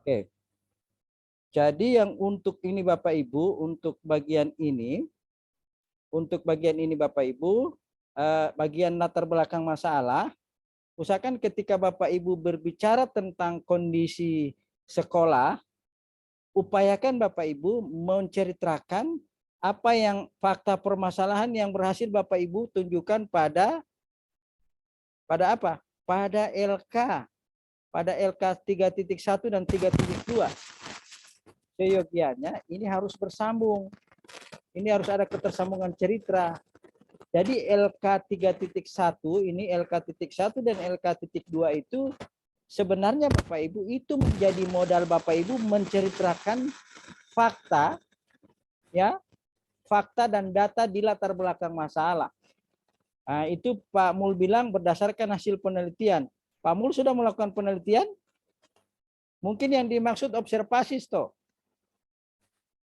Oke. Jadi yang untuk ini Bapak Ibu, untuk bagian ini Bapak Ibu, bagian latar belakang masalah, usahakan ketika Bapak Ibu berbicara tentang kondisi sekolah, upayakan Bapak Ibu menceritakan apa yang fakta permasalahan yang berhasil Bapak Ibu tunjukkan pada apa? Pada LK 3.1 dan 3.2. Seyogianya ini harus bersambung. Ini harus ada ketersambungan cerita. Jadi LK 3.1 ini, LK.1 dan LK.2 itu sebenarnya Bapak Ibu itu menjadi modal Bapak Ibu menceritakan fakta, ya, fakta dan data di latar belakang masalah. Nah, itu Pak Mul bilang berdasarkan hasil penelitian. Pak Mul sudah melakukan penelitian? Mungkin yang dimaksud observasi, toh.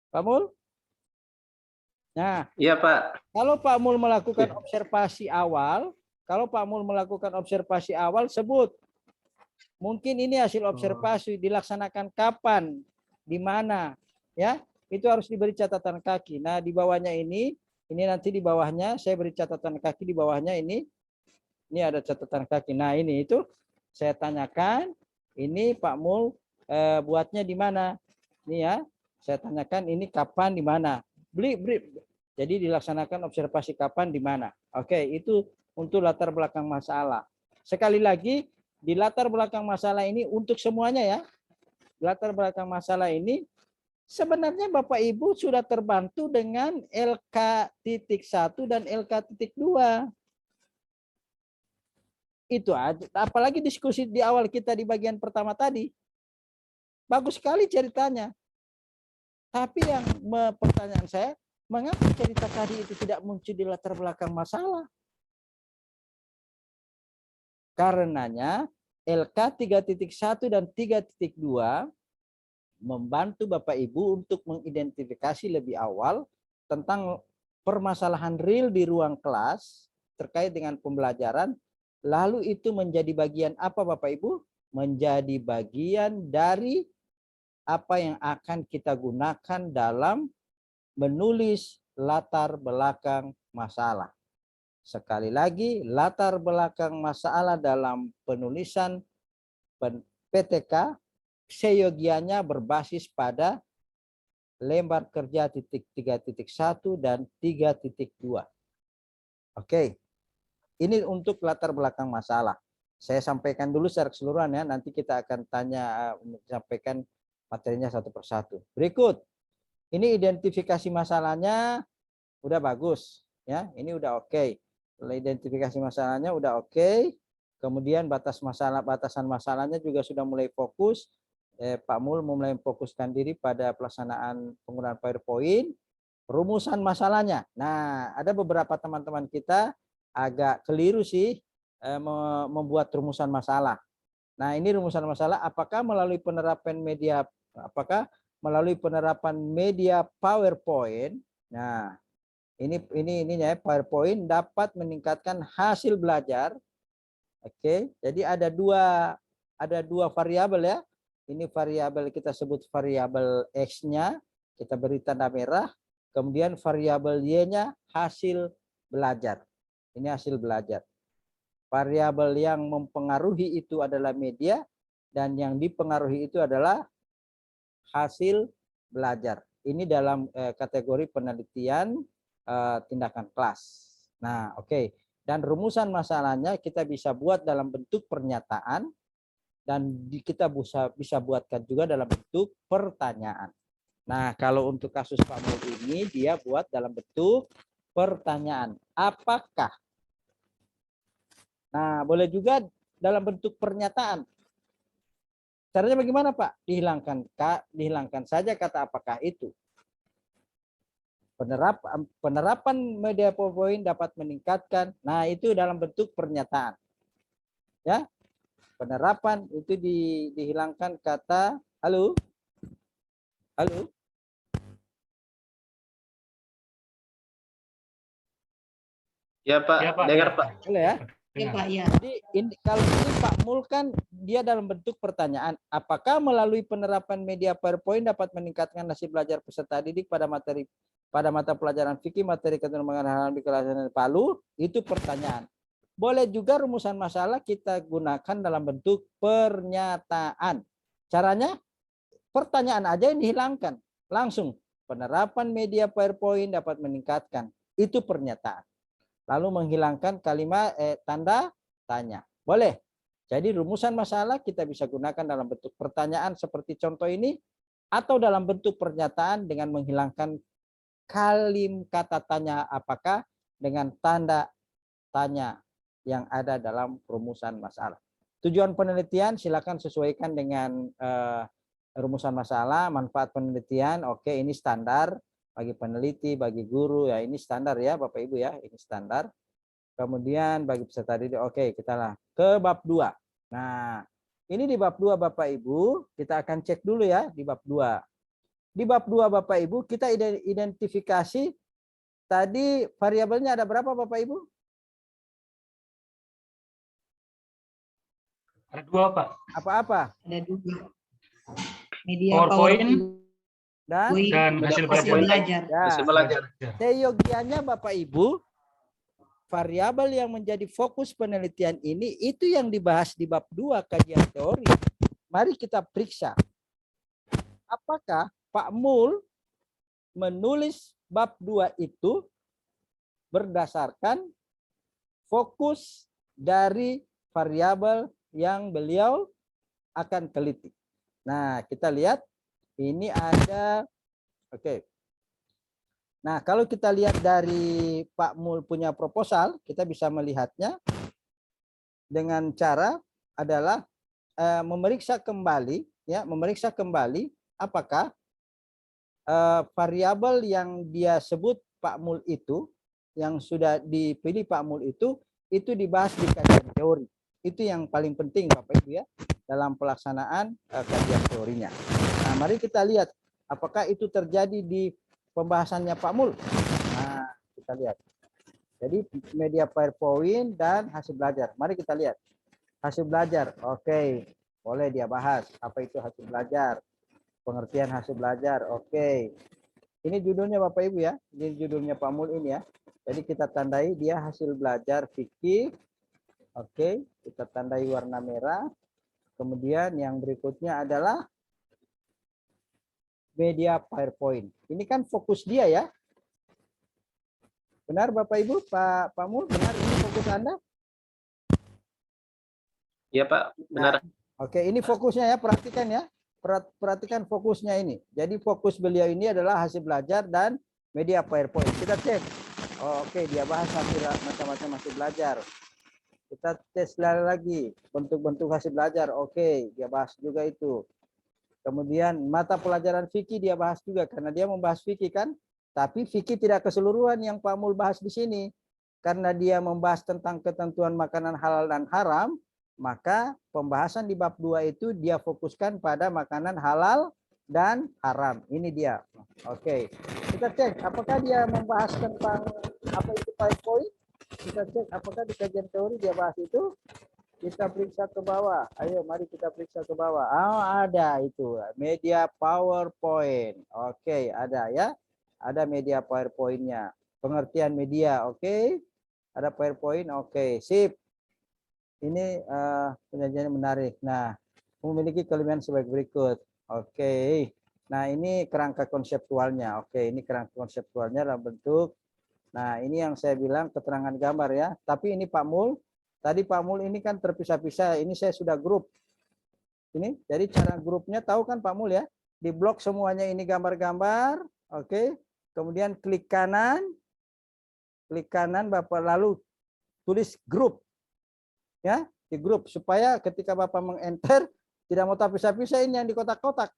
Pak Mul? Nah, Iya, Pak. kalau Pak Mul melakukan observasi awal, sebut. Mungkin ini hasil observasi dilaksanakan kapan, di mana, ya? Itu harus diberi catatan kaki. Nah, di bawahnya ini nanti di bawahnya saya beri catatan kaki di bawahnya ini ada catatan kaki. Nah, ini itu saya tanyakan, ini Pak Mul buatnya di mana? Ini ya, saya tanyakan ini kapan di mana? Jadi dilaksanakan observasi kapan di mana. Oke, itu untuk latar belakang masalah. Sekali lagi, di latar belakang masalah ini untuk semuanya ya. Latar belakang masalah ini sebenarnya Bapak Ibu sudah terbantu dengan LK.1 dan LK.2. Itu aja. Apalagi diskusi di awal kita di bagian pertama tadi. Bagus sekali ceritanya. Tapi yang pertanyaan saya, mengapa cerita tadi itu tidak muncul di latar belakang masalah? Karenanya LK 3.1 dan 3.2 membantu Bapak Ibu untuk mengidentifikasi lebih awal tentang permasalahan real di ruang kelas terkait dengan pembelajaran. Lalu itu menjadi bagian apa Bapak Ibu? Menjadi bagian dari apa yang akan kita gunakan dalam menulis latar belakang masalah. Sekali lagi, latar belakang masalah dalam penulisan PTK seyogianya berbasis pada lembar kerja titik 3.1 dan 3.2. Oke, ini untuk latar belakang masalah. Saya sampaikan dulu secara keseluruhan ya, nanti kita akan sampaikan materinya satu persatu. Berikut, ini identifikasi masalahnya udah bagus ya, ini udah oke. Identifikasi masalahnya udah oke. Kemudian batasan masalahnya juga sudah mulai fokus. Pak Mul mulai memfokuskan diri pada pelaksanaan penggunaan PowerPoint, rumusan masalahnya. Nah, ada beberapa teman-teman kita agak keliru sih membuat rumusan masalah. Nah, ini rumusan masalah apakah melalui penerapan media PowerPoint. Nah, ini ya, PowerPoint dapat meningkatkan hasil belajar. Oke, jadi ada dua variabel ya. Ini variabel kita sebut variabel X-nya, kita beri tanda merah. Kemudian variabel Y-nya hasil belajar. Ini hasil belajar. Variabel yang mempengaruhi itu adalah media dan yang dipengaruhi itu adalah hasil belajar. Ini dalam kategori penelitian tindakan kelas. Nah, oke. Dan rumusan masalahnya kita bisa buat dalam bentuk pernyataan dan kita bisa buatkan juga dalam bentuk pertanyaan. Nah, kalau untuk kasus Pak Mul ini dia buat dalam bentuk pertanyaan. Apakah? Nah, boleh juga dalam bentuk pernyataan. Caranya bagaimana, Pak? Dihilangkan saja kata apakah itu. Penerapan media PowerPoint dapat meningkatkan. Nah, itu dalam bentuk pernyataan. Ya. Penerapan itu dihilangkan kata halo. Halo. Ya, Pak. Ya, Pak. Dengar, Pak. Boleh ya? Ya, Pak, ya. Jadi kalau ini Pak Mul kan dia dalam bentuk pertanyaan, apakah melalui penerapan media PowerPoint dapat meningkatkan hasil belajar peserta didik pada mata pelajaran fikih, materi ketentuan hal di kelas Palu? Itu pertanyaan. Boleh juga rumusan masalah kita gunakan dalam bentuk pernyataan. Caranya pertanyaan aja yang dihilangkan. Langsung penerapan media PowerPoint dapat meningkatkan. Itu pernyataan. Lalu menghilangkan kalimat tanda tanya. Boleh. Jadi rumusan masalah kita bisa gunakan dalam bentuk pertanyaan seperti contoh ini atau dalam bentuk pernyataan dengan menghilangkan kata tanya apakah dengan tanda tanya yang ada dalam rumusan masalah. Tujuan penelitian silakan sesuaikan dengan rumusan masalah, manfaat penelitian. Oke, ini standar bagi peneliti, bagi guru ya, ini standar ya Bapak Ibu ya, ini standar. Kemudian bagi peserta didik, oke, kita lah ke bab 2. Nah, ini di bab 2 Bapak Ibu, kita akan cek dulu ya di bab 2. Di bab 2 Bapak Ibu, kita identifikasi tadi variabelnya ada berapa Bapak Ibu? Ada 2, Pak. Apa-apa? Ada 2. Media PowerPoint dan hasil belajar. Ya. Hasil belajar. Seyogianya Bapak Ibu, variabel yang menjadi fokus penelitian ini itu yang dibahas di bab 2 kajian teori. Mari kita periksa. Apakah Pak Mul menulis bab 2 itu berdasarkan fokus dari variabel yang beliau akan teliti. Nah, kita lihat ini ada oke. Nah, kalau kita lihat dari Pak Mul punya proposal, kita bisa melihatnya dengan cara adalah memeriksa kembali ya, memeriksa kembali apakah variabel yang dia sebut Pak Mul itu yang sudah dipilih Pak Mul itu dibahas di kajian teori. Itu yang paling penting Bapak Ibu ya dalam pelaksanaan kajian teorinya. Nah, mari kita lihat apakah itu terjadi di pembahasannya Pak Mul. Nah, kita lihat. Jadi media PowerPoint dan hasil belajar. Mari kita lihat. Hasil belajar. Oke, boleh dia bahas. Apa itu hasil belajar? Pengertian hasil belajar. Oke. Ini judulnya Bapak Ibu ya. Ini judulnya Pak Mul ini ya. Jadi kita tandai dia hasil belajar fikih. Oke, kita tandai warna merah. Kemudian yang berikutnya adalah media PowerPoint. Ini kan fokus dia ya. Benar Bapak Ibu, Pak Mul, benar ini fokus Anda? Iya Pak, benar. Nah, oke, ini fokusnya ya, perhatikan ya. Perhatikan fokusnya ini. Jadi fokus beliau ini adalah hasil belajar dan media PowerPoint. Kita cek. Oh, oke, dia bahas macam-macam hasil belajar. Kita tes lagi bentuk-bentuk hasil belajar. Oke, dia bahas juga itu. Kemudian mata pelajaran fikih dia bahas juga karena dia membahas fikih kan. Tapi fikih tidak keseluruhan yang Pak Mul bahas di sini. Karena dia membahas tentang ketentuan makanan halal dan haram, maka pembahasan di bab 2 itu dia fokuskan pada makanan halal dan haram. Ini dia. Oke. Kita cek apakah dia membahas tentang apa itu PowerPoint. Kita cek apakah di kajian teori dia bahas itu. Kita periksa ke bawah. Ayo mari kita periksa ke bawah. Oh, ada itu. Media PowerPoint. Oke, ada ya. Ada media PowerPoint-nya. Pengertian media, oke. Ada PowerPoint, oke. Sip. Ini penyajiannya menarik. Nah, memiliki kelebihan sebagai berikut. Oke. Nah, ini kerangka konseptualnya. Oke, ini kerangka konseptualnya dalam bentuk. Nah, ini yang saya bilang keterangan gambar ya. Tapi ini Pak Mul. Tadi Pak Mul ini kan terpisah-pisah. Ini saya sudah grup. Ini, jadi cara grupnya tahu kan Pak Mul ya. Di blok semuanya ini gambar-gambar. Oke. Kemudian klik kanan Bapak lalu tulis grup. Ya, di grup supaya ketika Bapak meng-enter tidak mau terpisah-pisah ini yang di kotak-kotak.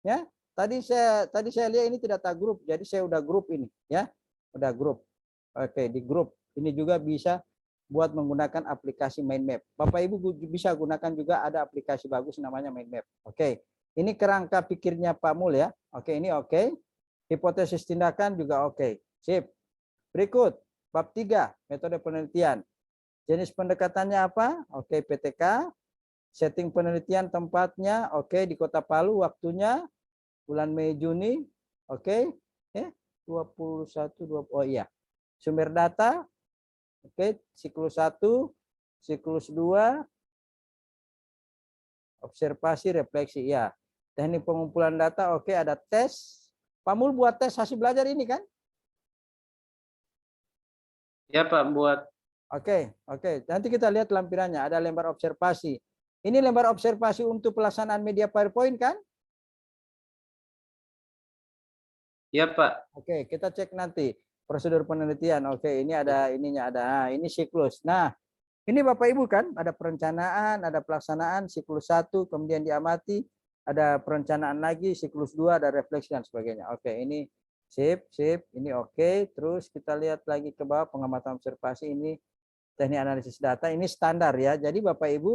Ya. Tadi saya lihat ini tidak tak grup. Jadi saya udah grup ini, ya. Udah grup. Oke, di grup. Ini juga bisa buat menggunakan aplikasi mind map. Bapak Ibu bisa gunakan juga ada aplikasi bagus namanya mind map. Oke. Ini kerangka pikirnya Pak Mul ya. Oke, ini oke. Hipotesis tindakan juga oke. Sip. Berikut bab 3, metode penelitian. Jenis pendekatannya apa? Oke, PTK. Setting penelitian tempatnya, oke, di Kota Palu, waktunya bulan Mei Juni, oke, 21 20, oh iya. Sumber data, oke, siklus 1, siklus 2, observasi, refleksi, ya. Teknik pengumpulan data, oke, ada tes. Pak Mul buat tes hasil belajar ini kan? Ya Pak, buat. Oke. Nanti kita lihat lampirannya, ada lembar observasi. Ini lembar observasi untuk pelaksanaan media PowerPoint kan? Ya Pak. Oke, kita cek nanti prosedur penelitian. Oke, ini ada ininya ada. Nah, ini siklus. Nah, ini Bapak Ibu kan ada perencanaan, ada pelaksanaan siklus 1, kemudian diamati, ada perencanaan lagi siklus 2, ada refleksi dan sebagainya. Oke, ini sip, ini oke. Terus kita lihat lagi ke bawah pengamatan observasi, ini teknik analisis data, ini standar ya. Jadi Bapak Ibu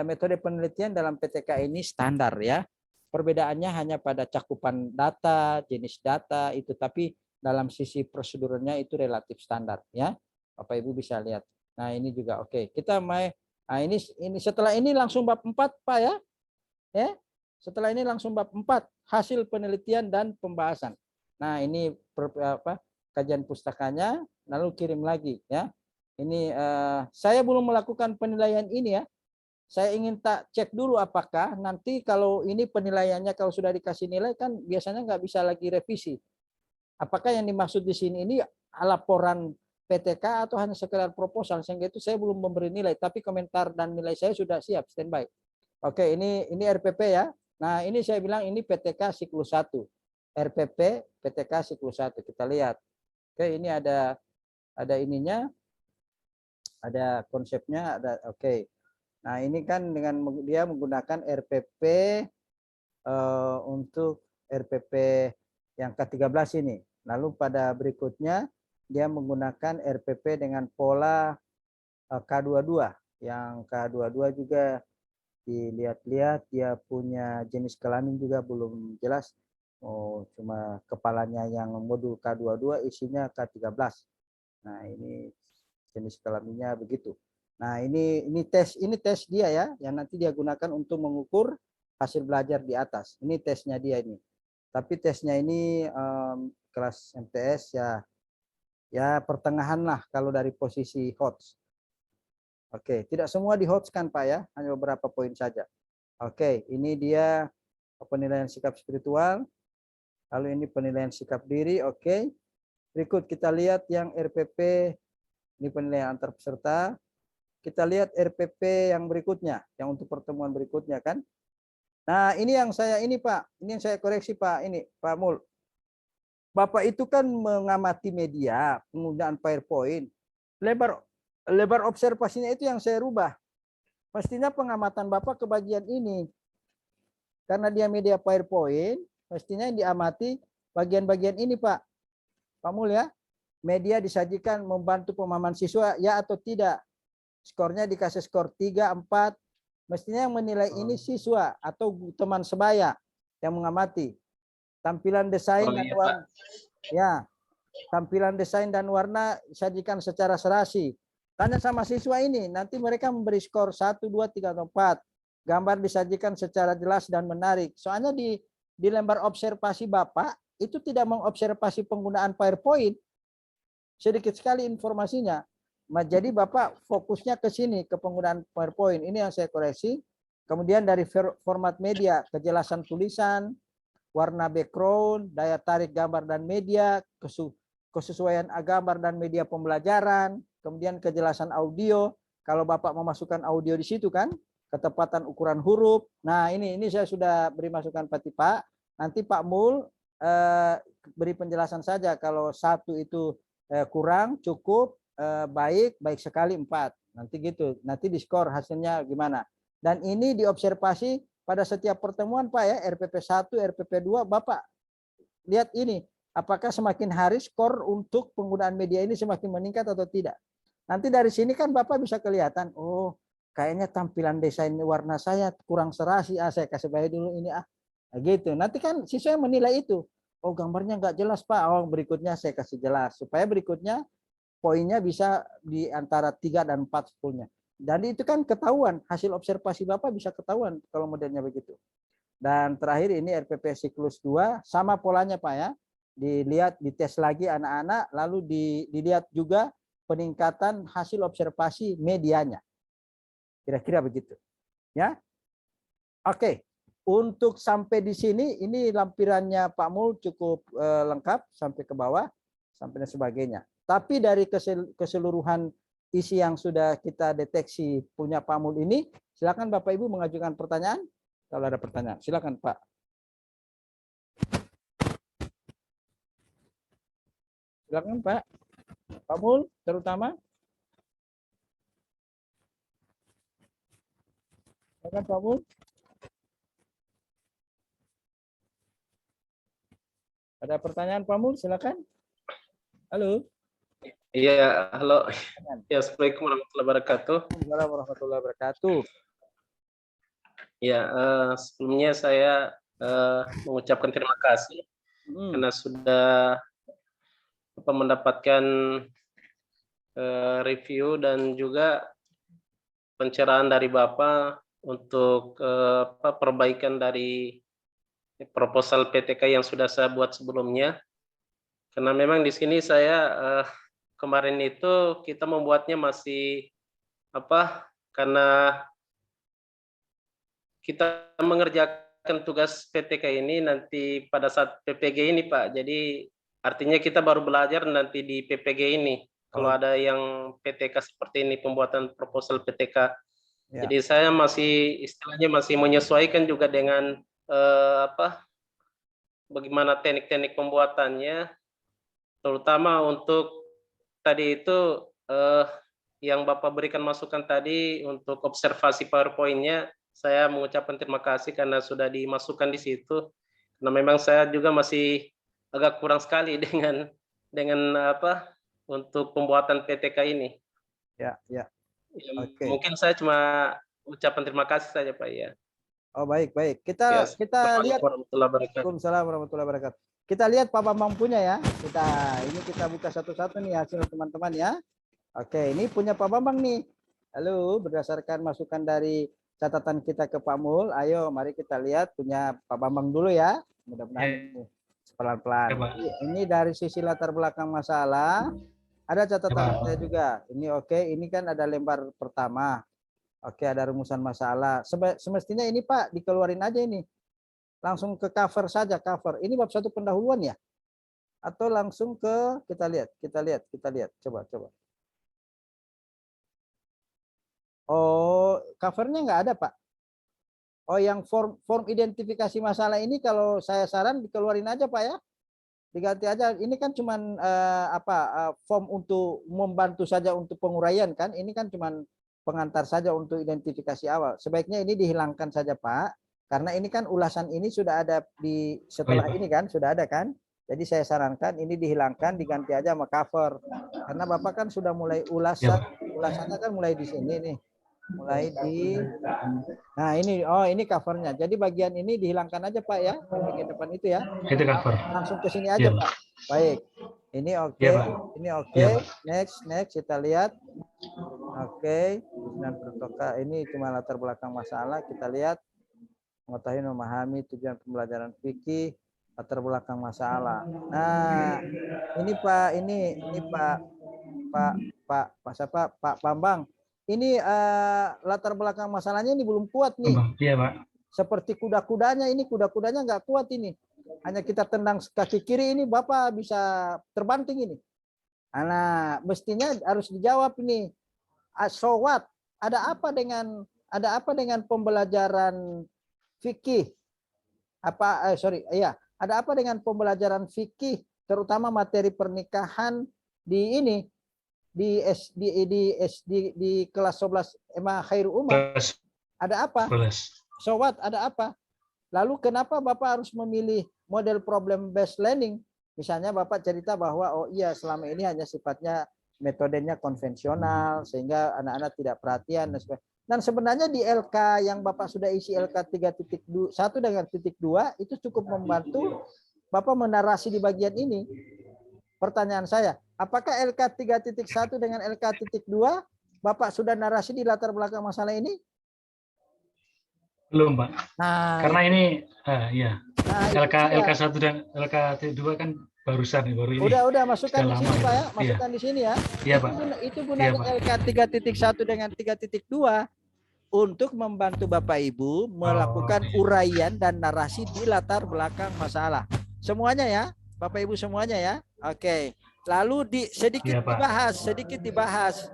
metode penelitian dalam PTK ini standar ya. Perbedaannya hanya pada cakupan data, jenis data itu, tapi dalam sisi prosedurnya itu relatif standar ya. Bapak Ibu bisa lihat. Nah, ini juga oke. Kita nah ini setelah ini langsung bab 4 Pak ya. Ya. Setelah ini langsung bab 4 hasil penelitian dan pembahasan. Nah, ini kajian pustakanya, lalu kirim lagi ya. Ini saya belum melakukan penilaian ini ya. Saya ingin tak cek dulu apakah nanti kalau ini penilaiannya kalau sudah dikasih nilai kan biasanya nggak bisa lagi revisi. Apakah yang dimaksud di sini ini laporan PTK atau hanya sekedar proposal, sehingga itu saya belum memberi nilai, tapi komentar dan nilai saya sudah siap standby. Oke, ini RPP ya. Nah, ini saya bilang ini PTK siklus 1. RPP PTK siklus 1. Kita lihat. Oke, ini ada ininya. Ada konsepnya, ada oke. Nah, ini kan dengan dia menggunakan RPP untuk RPP yang ke-13 ini. Lalu pada berikutnya dia menggunakan RPP dengan pola K22. Yang K22 juga dilihat-lihat dia punya jenis kelamin juga belum jelas. Oh, cuma kepalanya yang modul K22 isinya K13. Nah, ini jenis kelaminnya begitu. Nah, ini tes dia ya, yang nanti dia gunakan untuk mengukur hasil belajar di atas. Ini tesnya dia ini. Tapi tesnya ini kelas MTS ya pertengahan lah kalau dari posisi HOTS. Oke, tidak semua di HOTS kan Pak ya, hanya beberapa poin saja. Oke, ini dia penilaian sikap spiritual. Lalu ini penilaian sikap diri. Oke. Berikut kita lihat yang RPP, ini penilaian antar peserta. Kita lihat RPP yang berikutnya, yang untuk pertemuan berikutnya kan. Nah, ini yang saya Pak, ini yang saya koreksi Pak, ini Pak Mul. Bapak itu kan mengamati media, penggunaan PowerPoint. Lebar observasinya itu yang saya rubah. Pastinya pengamatan Bapak ke bagian ini. Karena dia media PowerPoint, pastinya yang diamati bagian-bagian ini Pak. Pak Mul ya. Media disajikan membantu pemahaman siswa ya atau tidak. Skornya dikasih skor 3, 4. Mestinya yang menilai ini siswa atau teman sebaya yang mengamati. Tampilan desain dan warna. Ya, tampilan desain dan warna disajikan secara serasi. Tanya sama siswa ini, nanti mereka memberi skor 1, 2, 3, atau 4. Gambar disajikan secara jelas dan menarik. Soalnya di lembar observasi Bapak, itu tidak mengobservasi penggunaan PowerPoint. Sedikit sekali informasinya. Jadi Bapak fokusnya ke sini, ke penggunaan PowerPoint. Ini yang saya koreksi. Kemudian dari format media, kejelasan tulisan, warna background, daya tarik gambar dan media, kesesuaian gambar dan media pembelajaran, kemudian kejelasan audio. Kalau Bapak memasukkan audio di situ kan, ketepatan ukuran huruf. Nah, ini saya sudah beri masukan Pak. Nanti Pak Mul beri penjelasan saja kalau 1 itu kurang, cukup, baik sekali 4. Nanti gitu. Nanti diskor hasilnya gimana. Dan ini diobservasi pada setiap pertemuan Pak ya, RPP 1, RPP 2, Bapak lihat ini. Apakah semakin hari skor untuk penggunaan media ini semakin meningkat atau tidak. Nanti dari sini kan Bapak bisa kelihatan, oh kayaknya tampilan desain warna saya kurang serasi, saya kasih bayar dulu ini Nah, gitu. Nanti kan siswa menilai itu. Oh gambarnya nggak jelas Pak, oh berikutnya saya kasih jelas. Supaya berikutnya poinnya bisa di antara 3 dan 4 fullnya. Dan itu kan ketahuan, hasil observasi Bapak bisa ketahuan kalau modelnya begitu. Dan terakhir ini RPP siklus 2, sama polanya Pak ya. Dilihat, dites lagi anak-anak, lalu dilihat juga peningkatan hasil observasi medianya. Kira-kira begitu. Ya. Oke. Untuk sampai di sini, ini lampirannya Pak Mul cukup lengkap sampai ke bawah, sampai dan sebagainya. Tapi dari keseluruhan isi yang sudah kita deteksi punya Pak Mul ini, silakan Bapak Ibu mengajukan pertanyaan. Kalau ada pertanyaan, silakan Pak. Silakan Pak. Pak Mul terutama. Silakan Pak Mul. Ada pertanyaan Pak Mul, silakan. Halo. Iya, halo. Ya, Assalamualaikum warahmatullahi wabarakatuh. Waalaikumsalam warahmatullahi wabarakatuh. Ya, sebelumnya saya mengucapkan terima kasih karena sudah mendapatkan review dan juga pencerahan dari Bapak untuk perbaikan dari proposal PTK yang sudah saya buat sebelumnya. Karena memang di sini saya kemarin itu kita membuatnya masih karena kita mengerjakan tugas PTK ini nanti pada saat PPG ini Pak. Jadi artinya kita baru belajar nanti di PPG ini. Kalau ada yang PTK seperti ini, pembuatan proposal PTK. Ya. Jadi saya masih istilahnya masih menyesuaikan juga dengan bagaimana teknik-teknik pembuatannya, terutama untuk tadi itu yang Bapak berikan masukan tadi untuk observasi PowerPoint-nya, saya mengucapkan terima kasih karena sudah dimasukkan di situ. Karena memang saya juga masih agak kurang sekali dengan untuk pembuatan PTK ini. Ya. Okay. Mungkin saya cuma ucapan terima kasih saja Pak ya. Oh baik. Kita lihat. Waalaikumsalam warahmatullahi wabarakatuh. Kita lihat Pak Bambang punya ya. Kita buka satu-satu nih hasil teman-teman ya. Oke, ini punya Pak Bambang nih. Halo, berdasarkan masukan dari catatan kita ke Pak Mul, ayo mari kita lihat punya Pak Bambang dulu ya. Mudah-mudahan pelan-pelan. Ini dari sisi latar belakang masalah. Ada catatan saya juga. Ini oke, ini kan ada lembar pertama. Oke, ada rumusan masalah. Semestinya ini Pak dikeluarin aja ini. Langsung ke cover saja, cover. Ini bab 1 pendahuluan ya? Atau langsung ke kita lihat. Coba. Oh, covernya nggak ada Pak. Oh, yang form identifikasi masalah ini kalau saya saran dikeluarin aja Pak ya. Diganti aja. Ini kan cuman form untuk membantu saja untuk penguraian kan. Ini kan cuman pengantar saja untuk identifikasi awal. Sebaiknya ini dihilangkan saja Pak. Karena ini kan ulasan ini sudah ada di setelah ini kan, sudah ada kan. Jadi saya sarankan ini dihilangkan, diganti aja sama cover. Karena Bapak kan sudah mulai ulasannya kan mulai di sini nih. Mulai di nah ini covernya. Jadi bagian ini dihilangkan aja Pak ya, bagian depan itu ya. Itu cover. Langsung ke sini aja Pak. Baik. Ini oke. Ini oke. Next kita lihat. Oke. Dan protoka ini cuma latar belakang masalah, kita lihat. Mengetahui memahami tujuan pembelajaran fikih, latar belakang masalah. Nah, ini Pak, ini Pak Bambang. Ini latar belakang masalahnya ini belum kuat nih. Iya Pak. Seperti kuda-kudanya ini, kuda-kudanya nggak kuat ini. Hanya kita tendang kaki kiri ini Bapak bisa terbanting ini. Nah, mestinya harus dijawab ini. So what? Ada apa dengan pembelajaran fikih? Ada apa dengan pembelajaran fikih, terutama materi pernikahan di ini? Di kelas 11 Khairul Ummah ada apa? So what? Ada apa? Lalu kenapa Bapak harus memilih model problem based learning? Misalnya Bapak cerita bahwa oh iya selama ini hanya sifatnya metodenya konvensional sehingga anak-anak tidak perhatian dan sebagainya. Dan sebenarnya di LK yang Bapak sudah isi LK 3.1 dengan titik 2 itu cukup membantu Bapak menarasi di bagian ini. pertanyaan saya, apakah LK 3.1 dengan LK 2 Bapak sudah narasi di latar belakang masalah ini? Belum, Pak. Nah, Karena ini ya. nah, itu LK dia. LK1 dan LK2 kan barusan nih, baru ini. Udah masukkan di sini, Pak ya. Iya. Masukkan di sini ya. Iya, Pak. Itu gunanya Pak. LK 3.1 dengan 3.2 untuk membantu Bapak Ibu melakukan uraian dan narasi di latar belakang masalah. Semuanya ya, Bapak Ibu semuanya ya. Oke. Lalu sedikit dibahas.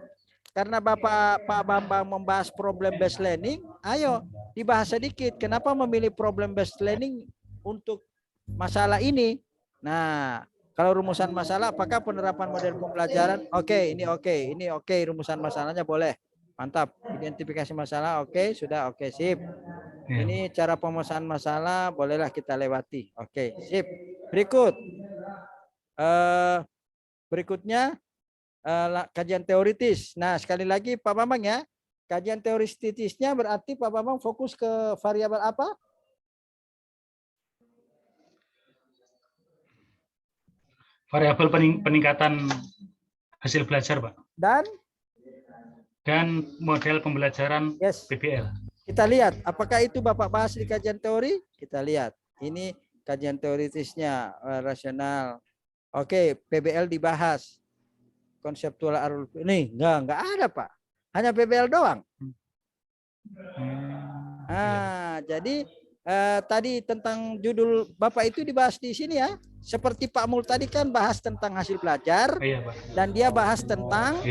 Karena Pak Bambang membahas problem based learning, ayo dibahas sedikit. Kenapa memilih problem based learning untuk masalah ini? Nah, kalau rumusan masalah, apakah penerapan model pembelajaran? Ini oke, rumusan masalahnya boleh. Mantap. Identifikasi masalah, oke, sudah oke, sip. Ya. Ini cara pemesanan masalah, bolehlah kita lewati. Oke, sip. Berikutnya kajian teoritis. Nah, sekali lagi Pak Bambang ya, kajian teoritisnya berarti Pak Bambang fokus ke variabel apa? Variabel peningkatan hasil belajar, Pak. Dan model pembelajaran PBL. Kita lihat apakah itu Bapak bahas di kajian teori? Kita lihat. Ini kajian teoritisnya, rasional. Oke, PBL dibahas. Konseptual arul ini enggak ada, Pak. Hanya PBL doang. Jadi tadi tentang judul Bapak itu dibahas di sini ya. Seperti Pak Mul tadi kan bahas tentang hasil belajar, dan dia bahas tentang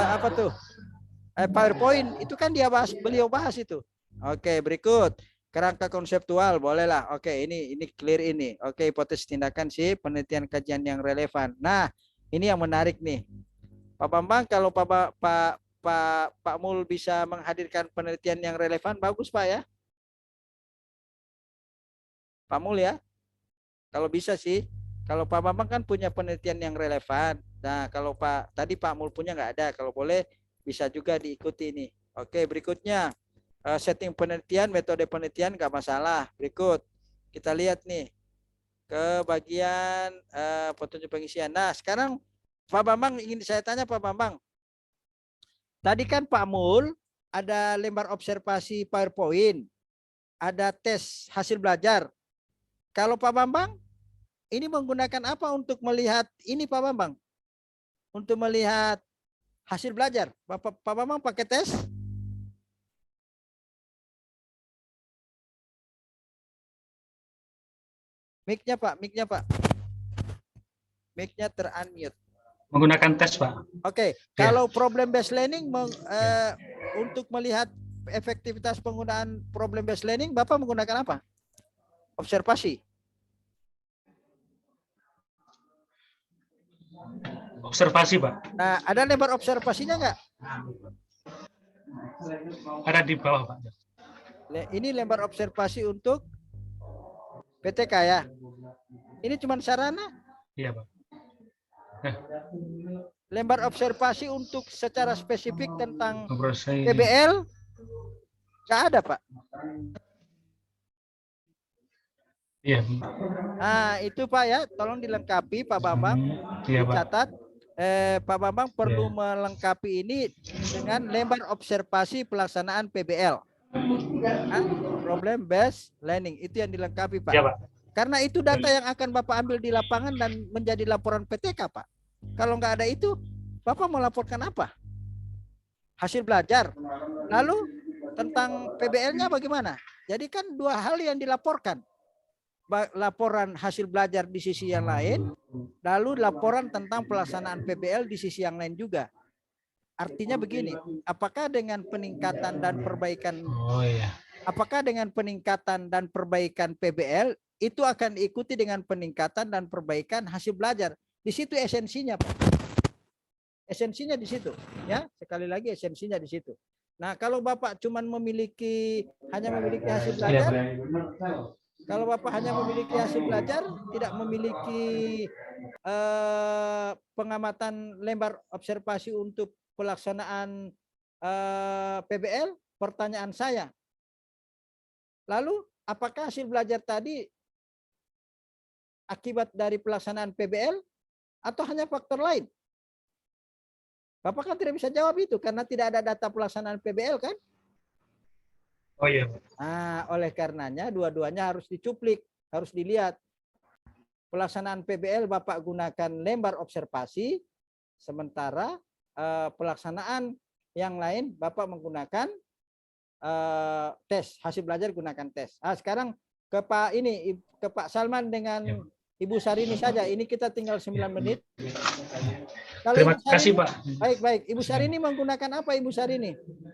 apa tuh? PowerPoint itu kan beliau bahas itu. Oke, berikut kerangka konseptual bolehlah. Oke, ini clear ini. Oke, hipotesis tindakan sih, penelitian kajian yang relevan. Nah, ini yang menarik nih, Pak Bambang. Kalau Pak Mul bisa menghadirkan penelitian yang relevan, bagus Pak ya. Pak Mul ya. Kalau bisa sih, kalau Pak Bambang kan punya penelitian yang relevan. Nah, kalau tadi Pak Mul punya nggak ada, kalau boleh bisa juga diikuti ini. Oke, berikutnya setting penelitian, metode penelitian nggak masalah. Berikut kita lihat nih ke bagian petunjuk pengisian. Nah, sekarang Pak Bambang ingin saya tanya Pak Bambang. Tadi kan Pak Mul ada lembar observasi PowerPoint, ada tes hasil belajar. Kalau Pak Bambang ini menggunakan apa untuk melihat ini Pak Bambang? Untuk melihat hasil belajar. Pak Bambang pakai tes? Mic-nya Pak. Mic-nya ter-unmute. Menggunakan tes, Pak. Oke. Kalau problem based learning untuk melihat efektivitas penggunaan problem based learning, Bapak menggunakan apa? Observasi. Observasi, Pak. Nah, ada lembar observasinya nggak? Ada di bawah, Pak. Ini lembar observasi untuk PTK ya. Ini cuma sarana? Iya, Pak. Lembar observasi untuk secara spesifik tentang Operasi PBL nggak ada, Pak. Iya. Nah, itu Pak ya, tolong dilengkapi Pak Bambang. Iya, Pak. Dicatat. Pak Bambang perlu melengkapi ini dengan lembar observasi pelaksanaan PBL. Problem based learning itu yang dilengkapi Pak. Iya, Pak. Karena itu data yang akan Bapak ambil di lapangan dan menjadi laporan PTK Pak. Kalau nggak ada itu, Bapak mau laporkan apa? Hasil belajar. Lalu tentang PBL-nya bagaimana? Jadi kan dua hal yang dilaporkan. Laporan hasil belajar di sisi yang lain, lalu laporan tentang pelaksanaan PBL di sisi yang lain juga. Artinya begini, apakah dengan peningkatan dan perbaikan apakah dengan peningkatan dan perbaikan PBL itu akan diikuti dengan peningkatan dan perbaikan hasil belajar? Di situ esensinya, Pak. Esensinya di situ, ya. Sekali lagi esensinya di situ. Nah, kalau Bapak hanya memiliki hasil belajar, kalau Bapak hanya memiliki hasil belajar, tidak memiliki pengamatan lembar observasi untuk pelaksanaan PBL, pertanyaan saya, lalu apakah hasil belajar tadi akibat dari pelaksanaan PBL atau hanya faktor lain? Bapak kan tidak bisa jawab itu karena tidak ada data pelaksanaan PBL kan? Oh iya, Pak. Nah, oleh karenanya dua-duanya harus dicuplik, harus dilihat. Pelaksanaan PBL Bapak gunakan lembar observasi, sementara pelaksanaan yang lain Bapak menggunakan tes, hasil belajar gunakan tes. Sekarang ke Pak Salman dengan Ya. Ibu Sarini saja. Ini kita tinggal 9 menit. Kalau Terima Ibu kasih, Sarini, Pak. baik. Ibu Sarini menggunakan apa Ibu Sarini?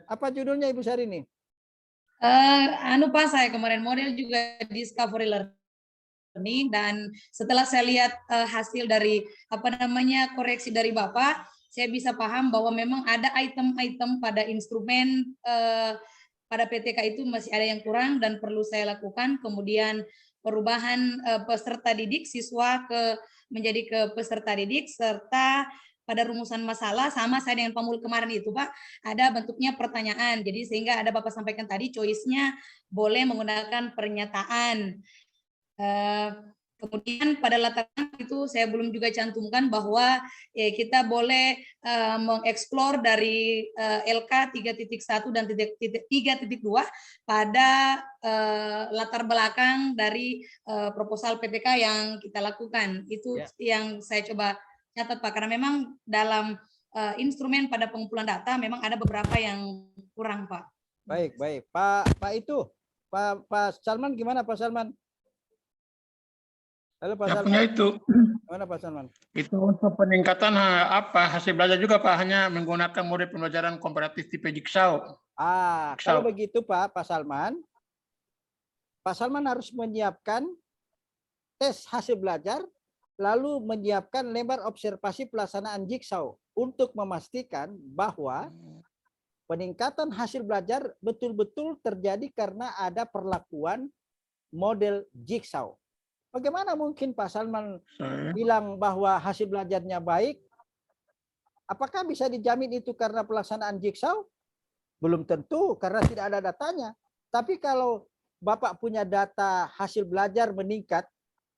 Apa judulnya Ibu Sarini? Pak, saya kemarin model juga discovery learning, dan setelah saya lihat hasil dari koreksi dari Bapak, saya bisa paham bahwa memang ada item-item pada instrumen pada PTK itu masih ada yang kurang dan perlu saya lakukan. Kemudian perubahan peserta didik siswa menjadi ke peserta didik, serta pada rumusan masalah sama saya dengan Pamul kemarin itu Pak, ada bentuknya pertanyaan. Jadi sehingga ada Bapak sampaikan tadi choice-nya boleh menggunakan pernyataan. Kemudian pada latar itu saya belum juga cantumkan bahwa kita boleh mengeksplor dari LK 3.1 dan 3.2 pada latar belakang dari proposal PPK yang kita lakukan. Itu yang saya coba catat Pak, karena memang dalam instrumen pada pengumpulan data memang ada beberapa yang kurang Pak. Baik. Pak Salman gimana Pak Salman? Halo Pak Salman. Punya itu. Gimana Pak Salman? Itu untuk peningkatan hasil belajar juga Pak, hanya menggunakan model pembelajaran komparatif tipe Jigsaw. Kalau begitu Pak Salman harus menyiapkan tes hasil belajar, lalu menyiapkan lembar observasi pelaksanaan Jigsaw untuk memastikan bahwa peningkatan hasil belajar betul-betul terjadi karena ada perlakuan model Jigsaw. Bagaimana mungkin Pak Salman bilang bahwa hasil belajarnya baik? Apakah bisa dijamin itu karena pelaksanaan Jigsaw? Belum tentu, karena tidak ada datanya. Tapi kalau Bapak punya data hasil belajar meningkat,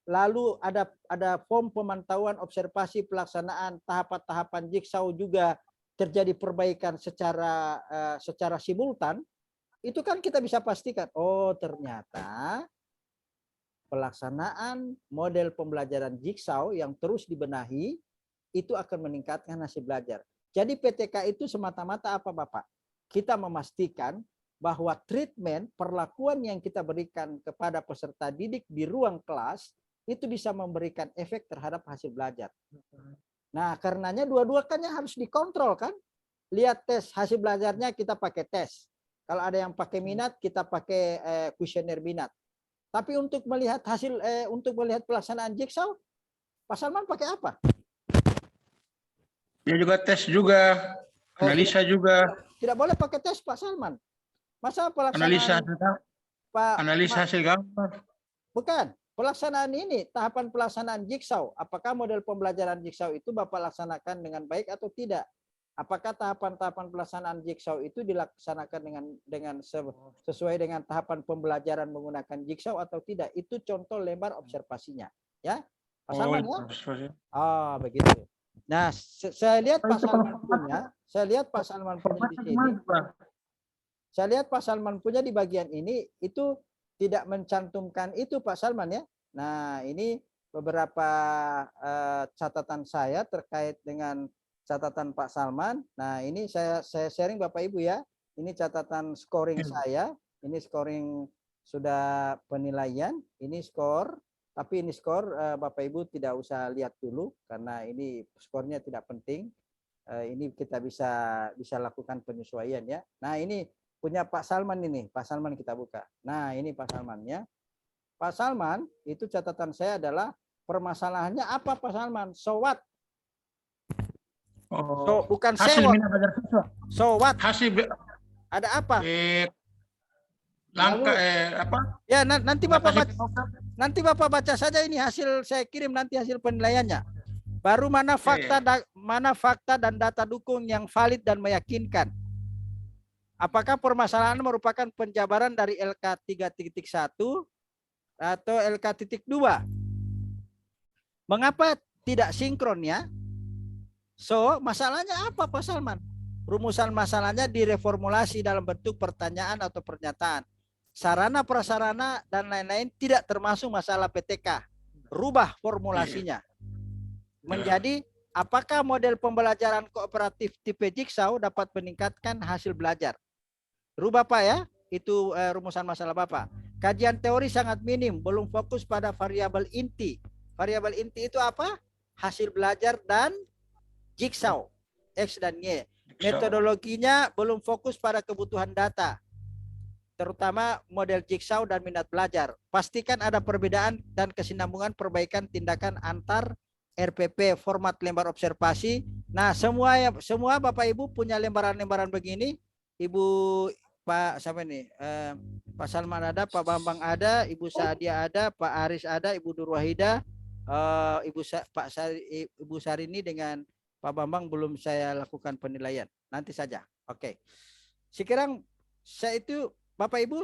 lalu ada form pemantauan observasi pelaksanaan tahapan-tahapan Jigsaw juga terjadi perbaikan secara simultan, itu kan kita bisa pastikan, oh ternyata pelaksanaan model pembelajaran Jigsaw yang terus dibenahi itu akan meningkatkan hasil belajar. Jadi PTK itu semata-mata apa Bapak? Kita memastikan bahwa treatment, perlakuan yang kita berikan kepada peserta didik di ruang kelas itu bisa memberikan efek terhadap hasil belajar. Nah, karenanya dua-duanya harus dikontrol kan? Lihat tes hasil belajarnya kita pakai tes. Kalau ada yang pakai minat, kita pakai kuesioner minat. Tapi untuk melihat untuk melihat pelaksanaan Jigsaw, Pak Salman pakai apa? Dia juga tes juga, analisa juga. Tidak boleh pakai tes Pak Salman. Masa pelaksanaan analisa hasil gambar. Bukan, pelaksanaan ini, tahapan pelaksanaan Jigsaw. Apakah model pembelajaran Jigsaw itu Bapak laksanakan dengan baik atau tidak? Apakah tahapan-tahapan pelaksanaan Jigsaw itu dilaksanakan dengan sesuai dengan tahapan pembelajaran menggunakan Jigsaw atau tidak? Itu contoh lembar observasinya, ya. Pak Salman ya? Begitu. Nah, saya lihat Pak Salman punya di sini. Saya lihat Pak Salman punya di bagian ini itu tidak mencantumkan itu Pak Salman ya. Nah, ini beberapa catatan saya terkait dengan catatan Pak Salman. Nah, ini saya sharing Bapak Ibu ya. Ini catatan scoring saya. Ini scoring sudah penilaian. Ini skor. Tapi ini skor Bapak Ibu tidak usah lihat dulu karena ini skornya tidak penting. Ini kita bisa lakukan penyesuaian ya. Nah, ini punya Pak Salman ini. Pak Salman kita buka. Nah, ini Pak Salman ya. Pak Salman itu catatan saya adalah permasalahannya apa Pak Salman? So what? Bukan hasil sewot. minat belajar siswa. So what? Hasil Ada apa? Langkah apa? Ya nanti Bapak baca saja ini hasil saya kirim nanti hasil penilaiannya. Baru mana fakta dan data dukung yang valid dan meyakinkan. Apakah permasalahan merupakan penjabaran dari LK 3.1 atau LK 2? Mengapa tidak sinkron ya? So, masalahnya apa Pak Salman? Rumusan masalahnya direformulasi dalam bentuk pertanyaan atau pernyataan. Sarana prasarana dan lain-lain tidak termasuk masalah PTK. Rubah formulasinya. Menjadi apakah model pembelajaran kooperatif tipe Jigsaw dapat meningkatkan hasil belajar? Rubah Pak ya, itu rumusan masalah Bapak. Kajian teori sangat minim, belum fokus pada variabel inti. Variabel inti itu apa? Hasil belajar dan Jigsaw, X dan Y. Metodologinya belum fokus pada kebutuhan data, terutama model Jigsaw dan minat belajar. Pastikan ada perbedaan dan kesinambungan perbaikan tindakan antar RPP, format lembar observasi. Nah, semua Bapak Ibu punya lembaran-lembaran begini. Ibu Pak siapa nih? Pak Salman ada, Pak Bambang ada, Ibu Sadia ada, Pak Aris ada, Ibu Nurwahida, Ibu Sarini dengan Pak Bambang belum saya lakukan penilaian. Nanti saja. Oke. Sekarang saya itu Bapak Ibu,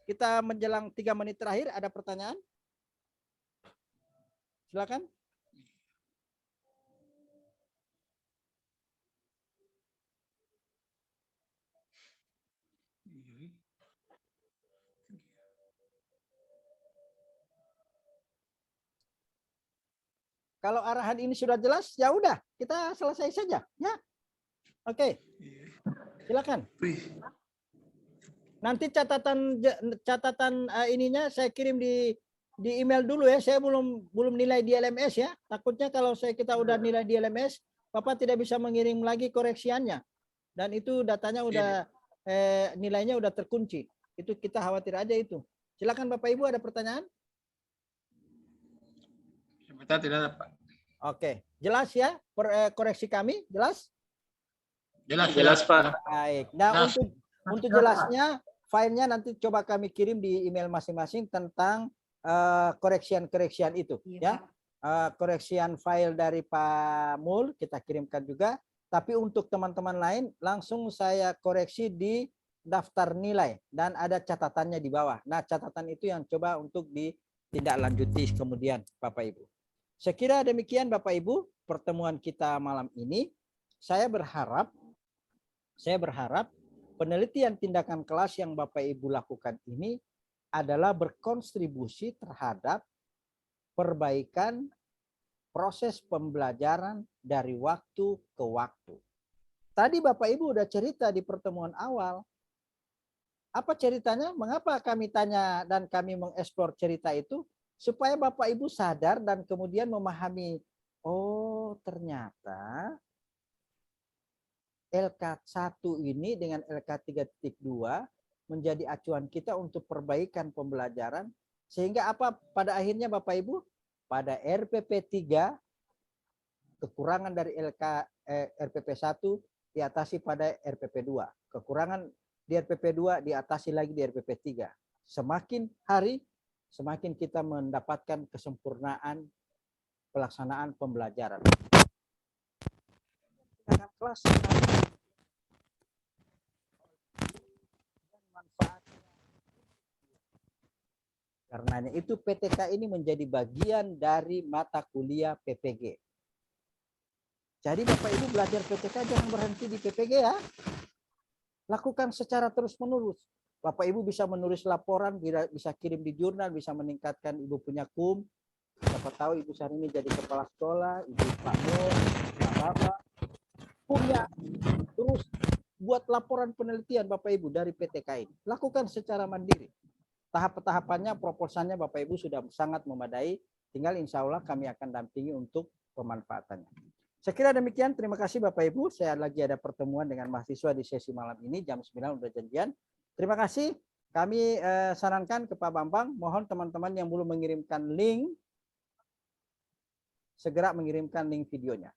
kita menjelang 3 menit terakhir, ada pertanyaan? Silakan. Kalau arahan ini sudah jelas, ya udah, kita selesai saja, ya. Oke. Silakan. Nanti catatan ininya saya kirim di email dulu ya. Saya belum nilai di LMS ya. Takutnya kalau kita udah nilai di LMS, Bapak tidak bisa mengirim lagi koreksiannya. Dan itu datanya udah nilainya udah terkunci. Itu kita khawatir aja itu. Silakan Bapak Ibu, ada pertanyaan? Kita tidak ada, Pak. Oke, jelas ya koreksi kami, jelas? Jelas Pak. Baik. Nah, untuk jelasnya filenya nanti coba kami kirim di email masing-masing tentang koreksian itu, ya. Koreksian file dari Pak Mul kita kirimkan juga, tapi untuk teman-teman lain langsung saya koreksi di daftar nilai dan ada catatannya di bawah. Nah, catatan itu yang coba untuk ditindaklanjuti kemudian Bapak Ibu. Saya kira demikian Bapak Ibu pertemuan kita malam ini. Saya berharap penelitian tindakan kelas yang Bapak Ibu lakukan ini adalah berkontribusi terhadap perbaikan proses pembelajaran dari waktu ke waktu. Tadi Bapak Ibu udah cerita di pertemuan awal. Apa ceritanya? Mengapa kami tanya dan kami mengeksplor cerita itu? Supaya Bapak Ibu sadar dan kemudian memahami, oh ternyata LK1 ini dengan LK 3.2 menjadi acuan kita untuk perbaikan pembelajaran. Sehingga apa pada akhirnya Bapak Ibu? Pada RPP 3, kekurangan dari RPP 1 diatasi pada RPP 2. Kekurangan di RPP 2 diatasi lagi di RPP 3. Semakin hari, semakin kita mendapatkan kesempurnaan pelaksanaan pembelajaran. Kelas karenanya itu PTK ini menjadi bagian dari mata kuliah PPG. Jadi Bapak Ibu belajar PTK jangan berhenti di PPG ya. Lakukan secara terus-menerus. Bapak Ibu bisa menulis laporan, bisa kirim di jurnal, bisa meningkatkan Ibu punya KUM. Siapa tahu Ibu Sarini jadi kepala sekolah, Ibu Pak Nur, Pak Bapak. KUM-nya terus buat laporan penelitian Bapak Ibu dari PTK ini. Lakukan secara mandiri. Tahap-tahapannya, proposalnya Bapak Ibu sudah sangat memadai. Tinggal insya Allah kami akan dampingi untuk pemanfaatannya. Saya kira demikian. Terima kasih Bapak Ibu. Saya lagi ada pertemuan dengan mahasiswa di sesi malam ini. Jam 9 udah janjian. Terima kasih. Kami sarankan ke Pak Bambang. Mohon teman-teman yang belum mengirimkan link, segera mengirimkan link videonya.